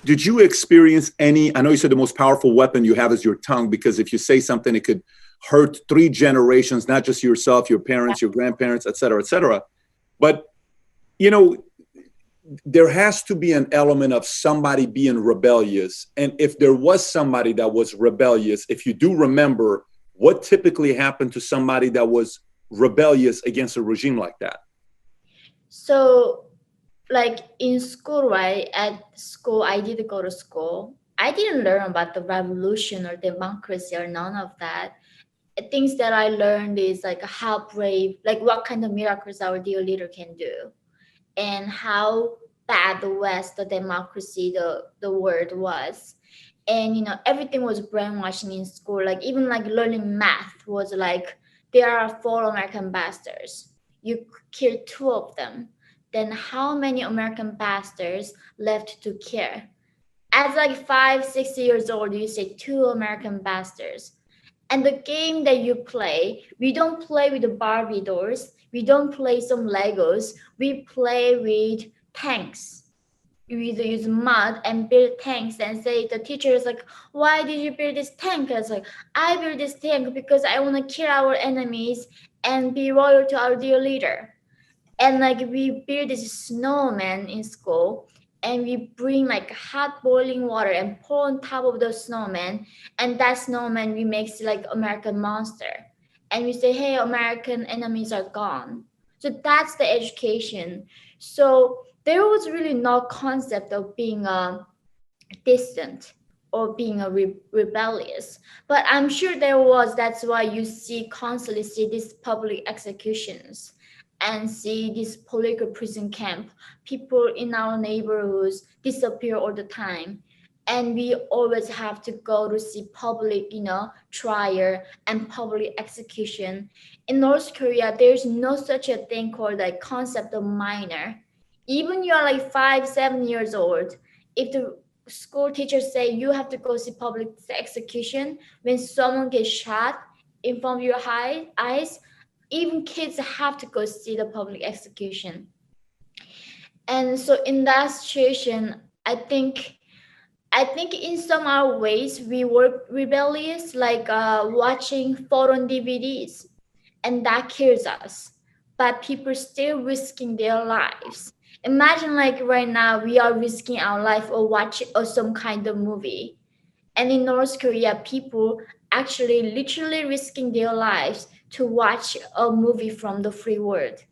did you experience any, I know you said the most powerful weapon you have is your tongue, because if you say something, it could hurt 3 generations, not just yourself, your parents, your grandparents, et cetera, et cetera. But, you know, there has to be an element of somebody being rebellious. And if there was somebody that was rebellious, if you do remember, what typically happened to somebody that was rebellious against a regime like that? So, like in school, right? At school, I did go to school. I didn't learn about the revolution or democracy or none of that. Things that I learned is like how brave, like what kind of miracles our dear leader can do, and how bad the West, the democracy, the world was. And everything was brainwashing in school. Like even like learning math was like there are 4 American bastards. You kill 2 of them. Then how many American bastards left to kill? At like 5, 6 years old, you say 2 American bastards. And the game that you play, we don't play with the Barbie dolls. We don't play some Legos. We play with tanks. We use mud and build tanks and say the teacher is like, why did you build this tank? I was like, I built this tank because I want to kill our enemies and be loyal to our dear leader. And like we build this snowman in school, and we bring like hot boiling water and pour on top of the snowman, and that snowman we makes like American monster, and we say, hey, American enemies are gone. So that's the education. So there was really no concept of being distant or being a rebellious, but I'm sure there was. That's why you constantly see these public executions and see this political prison camp. People in our neighborhoods disappear all the time, and we always have to go to see public trial and public execution. In North Korea, there's no such a thing called like concept of minor. Even you're like 5, 7 years old, if the school teachers say you have to go see public execution when someone gets shot in front of your eyes, even kids have to go see the public execution. And so in that situation, I think in some other ways we were rebellious, like watching foreign DVDs, and that kills us. But people still risking their lives. Imagine like right now we are risking our life or watching or some kind of movie. And in North Korea, people actually literally risking their lives to watch a movie from the free world.